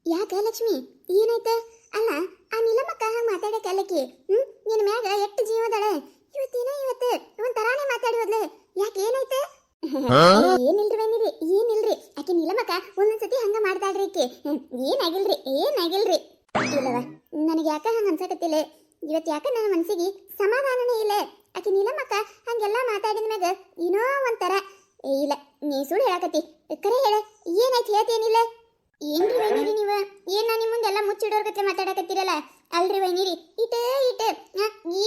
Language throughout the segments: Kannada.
ಯಾಕ ಲಕ್ಷ್ಮಿ ಏನಾಯ್ತ? ಅಲ್ಲ ಆ ನೀಲಮ್ಮಕ್ಕ ಹಂಗ ಮಾತಾಡಕ್ಕೆ ಅಲ್ಲಕಿ ನಿನ್ನ ಮ್ಯಾಗ ಎಷ್ಟು ಜೀವದಾಳೆ. ಇವತ್ತು ಒಂಥರಾನೇ ಮಾತಾಡಿ ಹೋದ್ಲೆ. ಯಾಕೆ ಏನಾಯ್ತ? ಏನಿಲ್ರಿ ಬನ್ನಿರಿ, ಏನಿಲ್ರಿ. ಆಕೆ ನೀಲಮ್ಮಕ್ಕ ಒಂದೊಂದ್ಸತಿ ಹಂಗ ಮಾಡ್ತಾಳ್ರಿ. ಆಕೆ ಏನಾಗಿಲ್ರಿ. ಇಲ್ಲವ, ನನಗೆ ಯಾಕ ಹಂಗ ಅನ್ಸಕತ್ತಿಲ್ಲ. ಇವತ್ತು ಯಾಕ ನನ್ನ ಮನಸ್ಸಿಗೆ ಸಮಾಧಾನನೇ ಇಲ್ಲ. ಆಕೆ ನೀಲಮ್ಮಕ್ಕ ಹಂಗೆಲ್ಲ ಮಾತಾಡಿದ ಮ್ಯಾಗ ಏನೋ ಒಂಥರ. ಇಲ್ಲ, ನೀ ಸುಳ್ಳು ಹೇಳಕತ್ತಿ. ಕರೆ ಹೇಳ, ಏನಾಯ್ತು ಹೇಳ್ತೇನಿಲ್ಲ. ಏನ್ರಿ ವೈನಿರಿ ನೀವ? ಏನ್ ನಾನು ನಿಮ್ಮ ಮುಂದೆಲ್ಲ ಮುಚ್ಚಿಡೋರ್ ಗತೆ ಮಾತಾಡಕತ್ತೀರಲ್ಲ. ಅಲ್ರಿ ವೈನಿರಿ, ಇಟ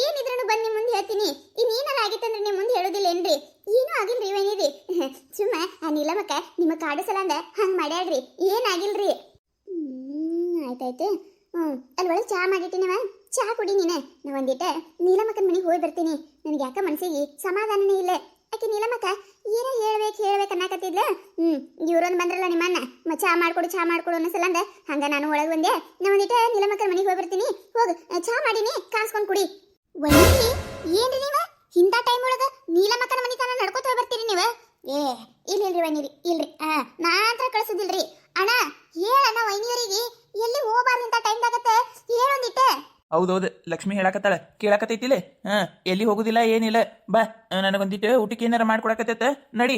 ಏನಿದ್ರೂ ಬಂದು ನಿಮ್ಮ ಮುಂದೆ ಹೇಳ್ತೀನಿ. ಇನ್ನೇನಾರ ಆಗಿತ್ತಂದ್ರೆ ನಿಮ್ಮ ಮುಂದೆ ಹೇಳೋದಿಲ್ಲ ಏನ್ರಿ? ಏನೂ ಆಗಿಲ್ರಿ ವೈನಿರಿ. ಸುಮ್ಮ ಆ ನೀಲಮ್ಮಕ್ಕ ನಿಮ್ಮ ಕಾಡಿಸಲಂದ ಹಂಗೆ ಮಾಡ್ಯಾಳ್ರಿ. ಏನಾಗಿಲ್ರಿ. ಆಯ್ತಾಯ್ತು. ಅಲ್ಲಿ ಒಳಗೆ ಚಹಾ ಮಾಡಿಟ್ಟಿನವ, ಚಹಾ ಕುಡಿ ನೀನೆ. ನಾ ಒಂದಿಟ ನೀಲಮ್ಮಕ್ಕನ ಮನೆಗೆ ಹೋಗಿ ಬರ್ತೀನಿ. ನನಗೆ ಯಾಕ ಮನಸ್ಸಿಗೆ ಸಮಾಧಾನನೇ ಇಲ್ಲ. ಆಕೆ ನೀಲಮ್ಮಕ್ಕ ಏನೋ ಹೇಳ್ಬೇಕು ಅನ್ನಕತ್ತಿದ್ಲ. ಇವ್ರೊಂದು ಬಂದ್ರಲ್ಲ ನಿಮ್ಮನ್ನ ಚಹಾ ಮಾಡ್ಕೊಡು ಅನ್ನಸಲಂದ ಹಂಗ ನಾನು ಒಳಗೆ ಬಂದೆ. ನಾ ಒಂದಿಟ ನೀಲಮ್ಮಕ್ಕನ ಮನೆಗೆ ಹೋಗಿ ಬರ್ತೀನಿ. ಹೋಗು, ಚಹಾ ಮಾಡೀನಿ, ಕಾಸ್ಕೊಂಡು ಕುಡಿ. ವೈನಿ ಏನ್ರಿ ನೀವ ಇಂಥ ಟೈಮ್ ಒಳಗ ನೀಲಮ್ಮಕ್ಕನ ಮನೆ ತನ ನಡ್ಕೋತ ಹೋಗಿ ಬರ್ತೀರಿ ನೀವು? ಇಲ್ರಿ ವೈನಿರಿ, ಇಲ್ರಿ. ನಾ ಅಂತ ಕಳ್ಸುದಿಲ್ರಿ. ಅಣ್ಣ ಹೇಳಣ್ಣ, ವೈನಿಯವರಿಗೆ ಎಲ್ಲಿ ಹೋಗ್ಬಾರ್ದು ಇಂಥ ಟೈಮ್ದಾಗತ್ತೆ ಹೇಳೊಂದಿಟ್ಟ. ಹೌದೌದು, ಲಕ್ಷ್ಮಿ ಹೇಳಕತ್ತಾಳ, ಕೇಳಕತ್ತೈತಿಲೆ. ಎಲ್ಲಿ ಹೋಗುದಿಲ್ಲ, ಏನಿಲ್ಲ. ಬಾ, ನನಗೊಂದಿಟ್ಟು ಊಟಕ್ಕೆ ಏನಾರ ಮಾಡ್ಕೊಡಕತ್ತೈತ, ನಡಿ.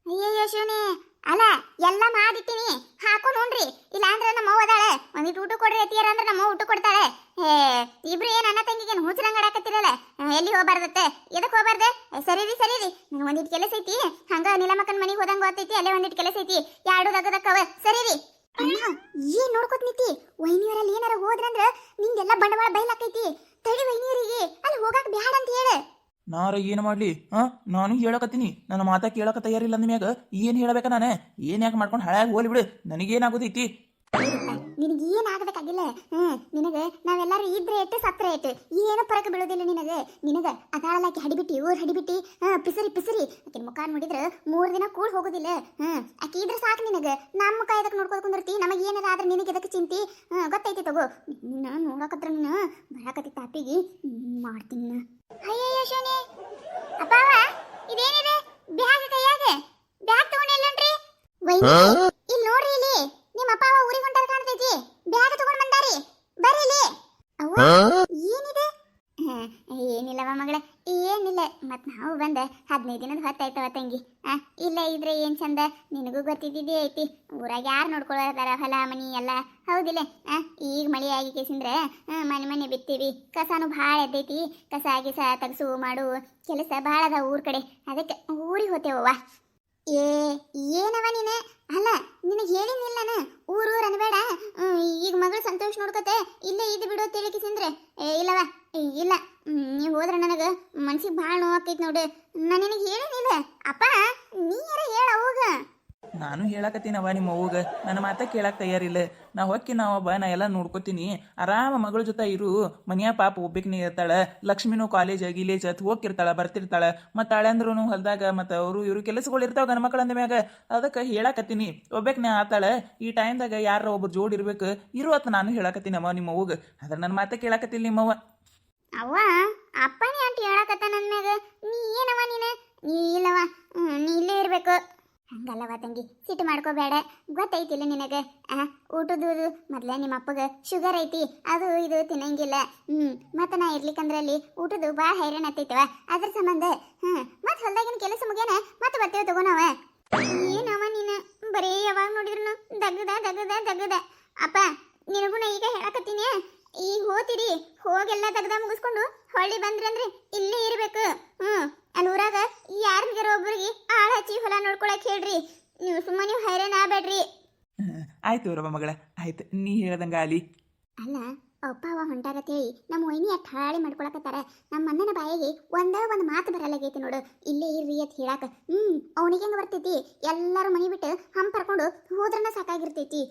ಅಯ್ಯಯ್ಯೋ ಶಿವನೇ, ಅಲ್ಲ ಎಲ್ಲ ಮಾಡಿಟ್ಟಿನಿ, ಹಾಕೋ ನೋಡ್ರಿ. ಇಲ್ಲ ಅಂದ್ರೆ ನಮ್ಮ ಅವ್ವ ಅದಾಳೆ, ಒಂದಿಟ್ಟು ಊಟ ಕೊಡ್ರಿ ಅತ್ತಿಯರ ಅಂದ್ರೆ ನಮ್ಮ ಊಟ ಕೊಡ್ತಾಳೆ. ಇಬ್ರು ಏನ್ ಅಣ್ಣ ತಂಗಿಗೆ ಹುಚ್ಚರಂಗ್ ಆಡಕತ್ತಿರಲ್ಲ. ಎಲ್ಲಿ ಹೋಗ್ಬಾರ್ದತ್ತೆ, ಎದಕ್ ಹೋಗ್ಬಾರ್ದೆ? ಸರಿರಿ ನಂಗೆ ಒಂದಿಟ್ಟು ಕೆಲಸ ಐತಿ. ಹಂಗ ನೀಲಮ್ಮಕ್ಕನ ಮನೆಗೆ ಹೋದಂಗ ಗೊತ್ತೈತಿ, ಅಲ್ಲೇ ಒಂದಿಟ್ಟು ಕೆಲಸ ಐತಿ. ಎರಡು ದಕ್ಕದಕ್ಕವ. ಸರಿರಿ. ಏನ್ ನೋಡ್ಕೊತ್ ನಿಂತಿ? ವೈನಿಯವರಲ್ಲಿ ಏನಾರ ಹೋದ್ರಂದ್ರ ನಿಂದೆಲ್ಲ ಬಂಡವಾಳ ಬಯಲಾಕೈತಿ. ತಡಿ ವೈನಿಯವರಿಗೆ ಅಲ್ಲಿ ಹೋಗಕ್ ಬ್ಯಾಡ ಅಂತ ಹೇಳ. ನಾರ ಏನು ಮಾಡ್ಲಿ? ನಾನು ಹೇಳಕತ್ತೀನಿ, ನನ್ನ ಮಾತಾ ಕೇಳಕ ತಯಾರಿಲ್ಲ ಅಂದ್ಮ್ಯಾಗ ಏನು ಹೇಳಬೇಕ ನಾನು? ಏನ್ ಯಾಕೆ ಮಾಡ್ಕೊಂಡು ಹಾಳಾಗಿ ಹೋಲಿ ಬಿಡು, ನನಗೇನಾಗೋದೈತಿ? ನಿನಗೆ ಏನಾಗಬೇಕಾಗಿಲ್ಲ. ನಿನಗೆ ನಾವೆಲ್ಲರೂ ಇದ್ರೆ ಏಟು ಸತ್ರೆ ಏಟು ಏನು ಪರಕ ಬೀಳೋದಿಲ್ಲ ನಿನಗೆ ಅದಾಳಲಾಕಿ ಹಡಿಬಿಟ್ಟಿ ಪಿಸರಿ ಆಕಿನ ಮುಖ ನೋಡಿದ್ರೆ 3 ದಿನ ಕೂಡ್ ಹೋಗೋದಿಲ್ಲ. ಆಕಿ ಇದ್ರೆ ಸಾಕು ನಿನಗೆ. ನಮ್ಮ ಮುಖ ಇದಕ್ಕೆ ನೋಡ್ಕೊಂಡು ಕುಂದಿರ್ತಿ. ನಮಗೆ ಏನಾರ ಆದ್ರೆ ನಿನಗೆ ಇದಕ್ಕೆ ಚಿಂತಿ ಗೊತ್ತೈತಿ. ತಗೋ, ನಾನು ನೋಡಕತ್ರ ಬರಾಕತ್ತಿ ತಾಪಿಗೆ ಮಾಡ್ತೀನಿ. ಅಯ್ಯಯ್ಯೋ ಶೋನಿ, ಅಪ್ಪಾವ ಇದೇನಿದೆ ಬ್ಯಾಗ್ ಕೈಯಾಗ? ಬ್ಯಾಗ್ ತಗೊಂಡಿಲ್ಲನ್ರಿ ವೈನಿ? ಇಲ್ಲಿ ನೋಡ್ರಿ, ಇಲ್ಲಿ ನಿಮ್ಮ ಅಪ್ಪ ಊರಿಗೆ ಹೊಂಟಾರ ಕಾಣ್ತೈತಿ. ಬ್ಯಾಗ್ ತಗೊಂಡ್ ಬಂದಾರಿ, ಬರ್ರಿ ಇಲ್ಲಿ. ಅವ್ವ ಏನಿದೆ? ಏನಿಲ್ಲವ ಮಗಳೇ, ಏನಿಲ್ಲ. ಮತ್ ನಾವು ಬಂದ 15 ದಿನದ ಹೊತ್ತಾಯ್ತವ ತಂಗಿ. ಇಲ್ಲ ಇದ್ರೆ ಏನ್ ಚಂದ, ನಿನಗೂ ಗೊತ್ತಿದ್ದೇ ಐತಿ. ಊರಾಗ ಯಾರು ನೋಡ್ಕೊಳ್ಳೋದಾರ ಹೊಲ ಮನಿ ಎಲ್ಲ, ಹೌದಿಲ್ಲ? ಈಗ ಮಳಿ ಆಗಿ ಕೇಸಿಂದ್ರೆ ಮನೆ ಬಿತ್ತೀವಿ. ಕಸಾನು ಭಾಳ ಎದ್ದೈತಿ. ಕಸ ಗಿಸ ತಗಸು ಮಾಡು ಕೆಲಸ ಭಾಳ ಅದ ಊರ್ ಕಡೆ. ಅದಕ್ಕೆ ಊರಿಗೆ ಹೋತೇವವ್ವ. ಏನವ ನೀನು? ಅಲ್ಲ ನಿನಗೆ ಹೇಳಿನಿಲ್ಲನ ಊರು ಅನ್ಬೇಡ. ಈಗ ಮಗಳು ಸಂತೋಷ್ ನೋಡ್ಕೊತೆ ಇಲ್ಲೇ ಇದ್ದು ಬಿಡು ತಿಳಿಕಿಸಿಂದ್ರೆ. ಇಲ್ಲವ, ಇಲ್ಲ, ನೀವು ಹೋದ್ರೆ ನನಗೆ ಮನ್ಸಿಗೆ ಭಾಳ ನೋವಾಕೈತಿ ನೋಡು. ನಾನು ನಿನಗೆ ಹೇಳಿನಿಲ್ಲ ಅಪ್ಪ, ನೀ ಯಾರ ಹೇಳ ಅವಾಗ. ನಾನು ಹೇಳಕತ್ತೀನವ ನಿಮ್ಮ ಅವ್ವಗ, ನನ್ನ ಮಾತ ಕೇಳಕ್ಕೆ ತಯಾರಿಲ್ಲ. ನಾ ಹೊಕ್ಕಿ ನಾವೊಬ್ಬ, ನಾ ಎಲ್ಲ ನೋಡ್ಕೊತೀನಿ. ಆರಾಮ ಮಗಳ ಜೊತೆ ಇರು. ಮನೆಯ ಪಾಪ ಒಬ್ಬಕಿನೇ ಇರ್ತಾಳೆ. ಲಕ್ಷ್ಮಿನೂ ಕಾಲೇಜ್ ಗಿಲೇಜ್ ಹತ್ ಹೋಗಿರ್ತಾಳೆ, ಬರ್ತಿರ್ತಾಳೆ. ಮತ್ತು ಹಳೆಂದ್ರೂ ಹೊಲ್ದಾಗ ಮತ್ತು ಅವರು ಇವರು ಕೆಲಸಗಳು ಇರ್ತಾವೆ ಗಂಡ ಮಕ್ಕಳ ಅಂದ ಮ್ಯಾಗ. ಅದಕ್ಕೆ ಹೇಳಕತ್ತೀನಿ, ಒಬ್ಬಕಿನೇ ಆತಾಳೆ. ಈ ಟೈಮ್ದಾಗ ಯಾರ ಒಬ್ಬರು ಜೋಡಿ ಇರ್ಬೇಕು ಇರುವತ್ತು ನಾನು ಹೇಳಕತ್ತೀನಮ್ಮ ನಿಮ್ಮ ಅವ್ವಗ. ಅದ್ರ ನನ್ನ ಮಾತ ಕೇಳಕತ್ತಿಲ್ಲ ನಿಮ್ಮವ್ವ. ಅವ್ವ ಅಪ್ಪನೇ ಆಂಟಿ ಹೇಳಕತ್ತ ನನ್ನ ಮ್ಯಾಗ. ನೀ ಏನವ ನೀನು? ಇಲ್ಲವ, ನೀ ಇಲ್ಲೇ ಇರ್ಬೇಕು. ಹಂಗಲ್ಲವ ತಂಗಿ, ಸಿಟ್ಟು ಮಾಡ್ಕೋಬೇಡ. ಗೊತ್ತೈತಿಲ್ಲ ನಿನಗೆ. ಊಟದ್ದು ಮೊದ್ಲೇ ನಿಮ್ಮ ಅಪ್ಪಗೆ ಶುಗರ್ ಐತಿ, ಅದು ಇದು ತಿನ್ನಂಗಿಲ್ಲ. ಮತ್ತು ನಾ ಇರ್ಲಿಕ್ಕಂದ್ರಲ್ಲಿ ಊಟದ್ದು ಭಾಳ ಹೈರಾಣ ಆಗ್ತೈತವ. ಅದ್ರ ಸಂಬಂಧ ಮತ್ತು ಹೊಲ್ದಾಗಿನ ಕೆಲಸ ಮುಗ್ಯಾನ ಮತ್ತೆ ಬರ್ತೇವೆ ತಗೋಣವ. ಏನವ ನೀನು ಬರೀ ಯಾವಾಗ ನೋಡಿದ್ರು ದಗ್ಗದ. ಅಪ್ಪ ನಿನಗೂ ನಾ ಈಗ ಹೇಳಕತ್ತೀನಿ, ಈಗ ಹೋತಿರಿ, ಹೋಗೆಲ್ಲ ತೆಗ್ದ ಮುಗಿಸ್ಕೊಂಡು ಹೊಳ್ಳಿ ಬಂದ್ರಿ ಅಂದ್ರೆ ಇಲ್ಲೇ ಇರ್ಬೇಕು. ಅಲ್ಲಿ ಊರಾಗ ಯಾರಿಗಾರ ಒಬ್ಬರಿಗೆ ಆಳ ಹಚ್ಚಿ ಹೊಲ ನೋಡ್ಕೊಳಕ್ ಹೇಳ್ರಿ. ನೀವು ಸುಮ್ಮನೆ ಹೈರಾಣ ಆಗ್ಬೇಡ್ರಿ. ಆಯ್ತು ರಮ್ಮ ಮಗಳ, ಆಯ್ತು, ನೀ ಹೇಳ್ದಂಗ ಆಲಿ. ಅಲ್ಲ ಅಪ್ಪ ಅವ ಹೊಂಟಾರತ್ತೇಳಿ ನಮ್ಮ ವೈನಿ ಅಟ್ ಹಾಳಿ ಮಾಡ್ಕೊಳಕತ್ತಾರ. ನಮ್ಮ ಅಣ್ಣನ ಬಾಯಿಗೆ ಒಂದು ಮಾತು ಬರಲಾಗೈತಿ ನೋಡು. ಇಲ್ಲೇ ಇರ್ರಿ ಅಂತ ಹೇಳಾಕ. ಅವನಿಗೆ ಹೆಂಗ ಬರ್ತೈತಿ? ಎಲ್ಲರೂ ಮನಿ ಬಿಟ್ಟು ಹಂಪರ್ಕೊಂಡು ಹೋದ್ರನ್ನ ಸಾಕಾಗಿರ್ತೈತಿ.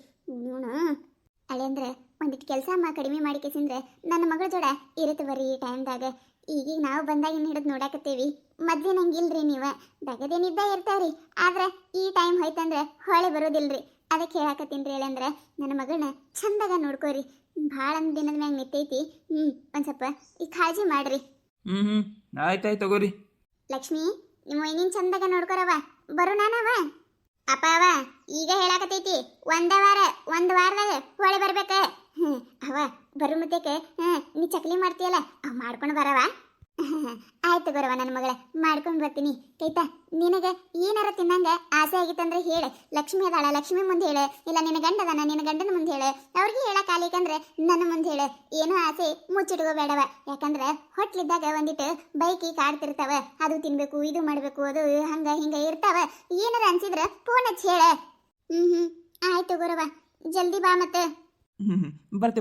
ಅಲ್ಲೇಂದ್ರೆ ಒಂದಿಟ್ಟು ಕೆಲಸ ಕಡಿಮೆ ಮಾಡಿ ಕೇಸಿಂದ್ರೆ ನನ್ನ ಮಗಳ ಜೋಡ ಇರುತ್ತೆ ಬರ್ರಿ ಈ ಟೈಮ್ದಾಗ. ಈಗೀಗ ನಾವು ಬಂದಾಗ ಇನ್ನು ಹಿಡಿದು ನೋಡಾಕತ್ತೀವಿ. ಮೊದ್ಲೇ ನಂಗಿಲ್ರಿ ನೀವು ದಗದೇನಿದ್ದ ಇರ್ತಾವ್ರಿ. ಆದ್ರೆ ಈ ಟೈಮ್ ಹೋಯ್ತಂದ್ರೆ ಹೊಳೆ ಬರೋದಿಲ್ರಿ. ಅದಕ್ಕೆ ಹೇಳಾಕತ್ತೀನಿ ರೀ. ಹೇಳಂದ್ರೆ ನನ್ನ ಮಗಳನ್ನ ಚಂದಾಗ ನೋಡ್ಕೋರಿ. ಭಾಳ ದಿನದ ಮ್ಯಾಗ ನಿಂತೈತಿ. ಒಂದು ಸ್ವಲ್ಪ ಈ ಕಾಳಜಿ ಮಾಡ್ರಿ. ಆಯ್ತಾಯ್ತು ತಗೋರಿ. ಲಕ್ಷ್ಮಿ, ನಿಮ್ಮ ವೈನಿನ್ ಚಂದಾಗ ನೋಡ್ಕೊರವ. ಬರೋಣವ? ಅಪ್ಪ ಅವ ಈಗ ಹೇಳಾಕತೈತಿ ಒಂದ್ ವಾರದಾಗ ಹೊಳೆ ಬರ್ಬೇಕ. ಅವ ಬರು ಮುದ್ದಕ್ಕೆ ನೀ ಚಕ್ಲಿ ಮಾಡ್ತೀಯಲ್ಲ ಅವ್ ಮಾಡ್ಕೊಂಡು ಬರವ. ಆಯ್ತು ಗುರವ ನನ್ನ ಮಗಳ ಮಾಡ್ಕೊಂಡು ಬರ್ತೀನಿ. ಕೈತಾ ನಿನಗೆ ಏನಾರ ತಿನ್ನಂಗ ಆಸೆ ಆಗಿತ್ತಂದ್ರೆ ಹೇಳು. ಲಕ್ಷ್ಮಿ ಅದಾಳ, ಲಕ್ಷ್ಮಿ ಮುಂದೆ ಹೇಳು. ಇಲ್ಲ ನಿನ್ನ ಗಂಡ ಅದಾನ, ನಿನ್ನ ಗಂಡನ ಮುಂದೆ ಹೇಳು. ಅವ್ರಿಗೆ ಹೇಳಕ್ ಆಲಿಕಂದ್ರೆ ನನ್ನ ಮುಂದೆ ಹೇಳು. ಏನೋ ಆಸೆ ಮುಚ್ಚಿಟ್ಕೋಬೇಡವ. ಯಾಕಂದ್ರೆ ಹೊಟ್ಲಿದ್ದಾಗ ಒಂದಿಟ್ಟು ಬೈಕಿ ಕಾಡ್ತಿರ್ತಾವ, ಅದು ತಿನ್ಬೇಕು ಇದು ಮಾಡ್ಬೇಕು ಅದು ಹಂಗ ಹಿಂಗ ಇರ್ತಾವ. ಏನಾರ ಅನ್ಸಿದ್ರ ಫೋನ್ ಹಚ್ಚಿ ಹೇಳ. ಆಯ್ತು ಗುರವ, ಜಲ್ದಿ ಬಾ ಮತ್ತೆ.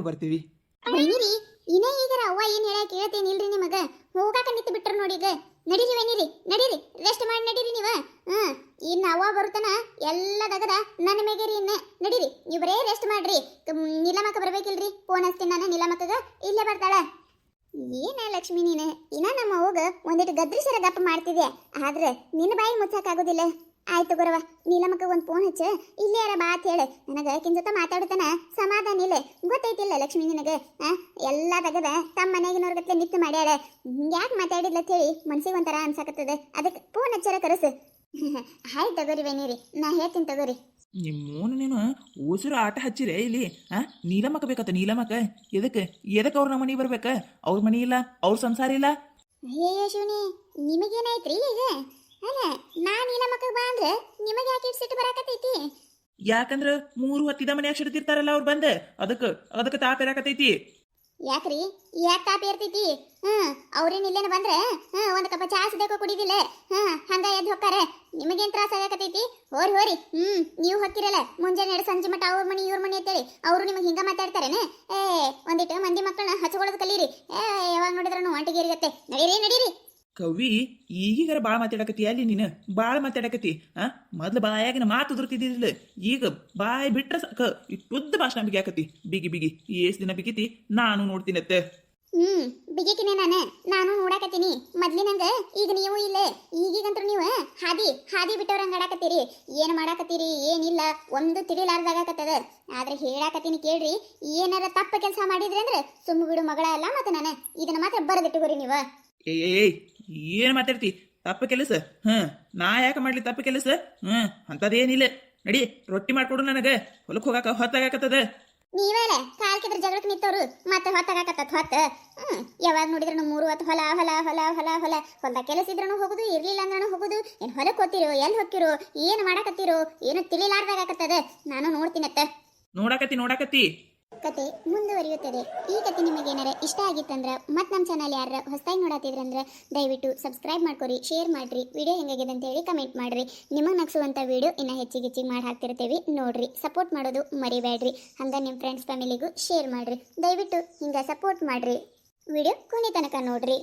ಬರ್ತೀವಿ. ವೈನಿರಿ ಇನ್ನ ಈಗರ ಅವ್ವ ಏನ್ ಹೇಳ ಕೇಳ್ತೇನಿಲ್ರಿ ನಿಮಗ. ಹೋಗಾಕ ನಿಂತು ಬಿಟ್ರ ನೋಡಿ ಈಗ. ನಡೀರಿ ವೈನಿರಿ ನಡೀರಿ, ರೆಸ್ಟ್ ಮಾಡಿ ನಡೀರಿ ನೀವ. ಇನ್ನ ಅವ್ವ ಬರುತ್ತನ ಎಲ್ಲ ದಗದ ನನ್ನ ಮೇಗೇರಿ. ಇನ್ನ ನಡೀರಿ, ನೀವು ಬರೇ ರೆಸ್ಟ್ ಮಾಡ್ರಿ. ನೀಲಮಕ್ಕ ಬರ್ಬೇಕಿಲ್ರಿ, ಫೋನ್ ಹಚ್ತೀನಿ ನಾನು ನೀಲಮಕ್ಕಗ, ಇಲ್ಲೇ ಬರ್ತಾಳ. ಏನ ಲಕ್ಷ್ಮಿ ನೀನು ಇನ್ನ ನಮ್ಮ ಅವ್ವಗ ಒಂದಿಟ್ಟು ಗದ್ರಿಸರ ಗಪ್ಪ ಮಾಡ್ತಿದ್ಯಾ, ಆದ್ರೆ ನಿನ್ನ ಬಾಯಿ ಮುಚ್ಚಾಕಾಗೋದಿಲ್ಲ. ಆಯ್ತು ಗುರವ, ನೀಲಮಕ್ಕ ಒಂದು ಫೋನ್ ಹಚ್ಚ, ಇಲ್ಲೇ ಯಾರ ಬಾ ಅಂತ ಹೇಳು. ನನಗೆ ಆಕಿನ ಜೊತೆ ಮಾತಾಡ್ತಾನ ಸಮಾಧಾನ ಇಲ್ಲ. ಗೊತ್ತೈತಿಲ್ಲ ಲಕ್ಷ್ಮಿ ನಿನಗೆ ಎಲ್ಲ ತಗದ ತಮ್ಮ ಮನೆಗಿನವ್ರ ಗತ್ಲೆ ನಿತ್ತು ಮಾಡ್ಯಾಳ. ಯಾಕೆ ಮಾತಾಡಿಲ್ಲ ಅಂತ ಹೇಳಿ ಮನ್ಸಿಗೆ ಒಂಥರ ಅನ್ಸಾಕತ್ತದ. ಅದಕ್ಕೆ ಫೋನ್ ಹಚ್ಚಾರ ಕರೆಸು. ಆಯ್ತು ತಗೋರಿ ಬೈನೀರಿ, ನಾ ಹೇಳ್ತೀನಿ ತಗೋರಿ. ನಿಮ್ಮೋನು ನೀನು ಉಸಿರು ಆಟ ಹಚ್ಚಿರೇ ಇಲ್ಲಿ. ನೀಲಮಕ್ಕ ಬೇಕತ್ತ, ನೀಲಮಕ್ಕ ಎದಕ್ಕೆ ಅವ್ರ ನಮ್ಮ ಮನೆ ಬರ್ಬೇಕ? ಅವ್ರ ಮನಿ ಇಲ್ಲ, ಅವ್ರ ಸಂಸಾರ ಇಲ್ಲ. ಅಯ್ಯೋ ಶಿವನಿ, ನಿಮಗೇನಾಯ್ತ್ರಿ ಈಗ? ಅಲ್ಲ ನಾನು ನೀಲಮಕ್ಕ ಬಾ ಅಂದ್ರೆ ನಿಮಗೆ ಯಾಕೆ ಸಿಟ್ಟು ಬರಾಕತೈತಿ? ಯಾಕಂದ್ರ 3 ಹೊತ್ತಿದ ಮನ್ಯಾಗ ಸಿಡ್ತಿರ್ತಾರಲ್ಲ ಅವ್ರು ಬಂದ, ಅದಕ್ಕೆ ತಾಪೇರಾಕತೈತಿ. ಯಾಕ್ರಿ ಯಾಕೆ ತಾಪಿ ಇರ್ತೈತಿ? ಅವ್ರೇನ್ ಇಲ್ಲೇನ ಬಂದ್ರೆ ಒಂದ್ ಕಪ್ಪ ಚಾ ಸಿದಕೋ ಕುಡಿದಿಲ್ಲ, ಹಂಗ ಎದ್ದು ಹೋಗ್ತಾರೆ. ನಿಮಗೇನ್ ತ್ರಾಸ ಆಗಕತೈತಿ? ಹೋರಿ ನೀವು ಹೊಕ್ಕಿರಲ್ಲ ಮುಂಜಾನೆ ಸಂಜೆ ಮಟ್ಟ ಅವ್ರ ಮನಿ ಇವ್ರ ಮನಿ ಅಂತೇಳಿ ಅವರು ನಿಮಗೆ ಹಿಂಗ ಮಾತಾಡ್ತಾರೇನೆ? ಒಂದಿಟ್ಟು ಮಂದಿ ಮಕ್ಕಳನ್ನ ಹಚ್ಕೊಳ್ಳೋದು ಕಲೀರಿ. ಯಾವಾಗ ನೋಡಿದ್ರೂ ಒಂಟಿಗೇರಿಗತ್ತೆ. ನಡೀರಿ. ಕವಿ ಈಗೀಗಾರ ಭಾಳ ಮಾತಾಡಕತಿ, ಅಲ್ಲಿ ನೀನು ಭಾಳ ಮಾತಾಡಕತಿ. ಮೊದ್ಲು ಬಾಯಾಗಿನ ಮಾತು ಉದುರ್ತಿದ್ದಿಲ್ಲ, ಈಗ ಬಾಯಿ ಬಿಟ್ರೆ ಸಾಕ ಇಟ್ಟುದ್ದ ಭಾಷಣ ಬಿಗಿಯಾಕತಿ. ಬಿಗಿ ಏಸ್ ದಿನ ಬಿಗಿತಿ, ನಾನು ನೋಡ್ತೀನತ್ತೆ. ಬಿಗಿಕಿನೇ ನಾನು ನೋಡಾಕತ್ತೀನಿ ಮೊದ್ಲಿನಂಗ. ಈಗ ನೀವು ಇಲ್ಲೇ ಈಗೀಗಂತೂ ನೀವು ಹಾದಿ ಬಿಟ್ಟವ್ರಂಗ ಆಡಾಕತ್ತೀರಿ. ಏನ್ ಮಾಡಾಕತ್ತೀರಿ ಏನಿಲ್ಲ ಒಂದು ತಿಳಿಲಾರ್ದಾಗತ್ತದ. ಆದ್ರೆ ಹೇಳಾಕತ್ತೀನಿ ಕೇಳ್ರಿ, ಏನಾರ ತಪ್ಪ ಕೆಲಸ ಮಾಡಿದ್ರಿ ಅಂದ್ರೆ ಸುಮ್ಮ ಬಿಡು ಮಗಳ ಅಲ್ಲ. ಮತ್ತೆ ನಾನು ಇದನ್ನ ಮಾತ್ರ ಬರದಿಟ್ಟುಗೋರಿ ನೀವು. ಏಯ್ ಏನ್ ಮಾತಾಡ್ತಿ? ತಪ್ಪ ಕೆಲಸ? ನಾ ಯಾಕೆ ಮಾಡ್ಲಿ ತಪ್ಪ ಕೆಲಸ? ಅಂತದೇನಿಲ್ಲ. ನಡಿ, ರೊಟ್ಟಿ ಮಾಡ್ಕೊಡು ನನಗೆ, ಹೊಲಕ್ಕೆ ಹೋಗಾಕ ಹೊತ್ತಾಗತ್ತದ. ನೀವೇಳ ಕಾಲ್ಕಿದ್ರ ಜಗಳಕ್ಕೆ ನಿಂತವ್ರು ಮತ್ತೆ ಹೊತ್ತಾಗತ್ತ. ಯಾವಾಗ ನೋಡಿದ್ರು 3 ಹೊತ್ತು ಹೊಲ ಕೆಲಸ ಇದ್ರೂ ಹೋಗುದು, ಇರ್ಲಿಲ್ಲ ಅಂದ್ರೂ ಹೋಗುದು. ಏನ್ ಹೊಲಕ್ಕೆ ಹೋಗ್ತಿರೋ, ಎಲ್ಲಿ ಹೋಗ್ತಿರೋ, ಏನ್ ಮಾಡಾಕತ್ತೀರೋ ಏನು ತಿಳಿಲಾರ್ದಾಗತ್ತದ. ನಾನು ನೋಡಾಕತ್ತಿ ಕತೆ ಮುಂದುವರಿಯುತ್ತದೆ. ಈ ಕತೆ ನಿಮಗೇನಾರ ಇಷ್ಟ ಆಗಿತ್ತಂದ್ರೆ ಮತ್ತು ನಮ್ಮ ಚಾನಲ್ ಯಾರ ಹೊಸದಾಗಿ ನೋಡತ್ತಿದ್ರಂದ್ರೆ ದಯವಿಟ್ಟು ಸಬ್ಸ್ಕ್ರೈಬ್ ಮಾಡ್ಕೊರಿ, ಶೇರ್ ಮಾಡಿರಿ, ವಿಡಿಯೋ ಹೆಂಗಾಗಿದೆ ಅಂತ ಹೇಳಿ ಕಮೆಂಟ್ ಮಾಡಿರಿ. ನಿಮಗೆ ನಗಿಸುವಂಥ ವಿಡಿಯೋ ಇನ್ನೂ ಹೆಚ್ಚಿಗೆ ಮಾಡಿ ಹಾಕ್ತಿರ್ತೀವಿ ನೋಡ್ರಿ. ಸಪೋರ್ಟ್ ಮಾಡೋದು ಮರಿಬೇಡ್ರಿ. ಹಂಗೆ ನಿಮ್ಮ ಫ್ರೆಂಡ್ಸ್ ಫ್ಯಾಮಿಲಿಗೂ ಶೇರ್ ಮಾಡಿರಿ. ದಯವಿಟ್ಟು ಹಿಂಗೆ ಸಪೋರ್ಟ್ ಮಾಡಿರಿ. ವಿಡಿಯೋ ಕೊನೆ ತನಕ ನೋಡ್ರಿ.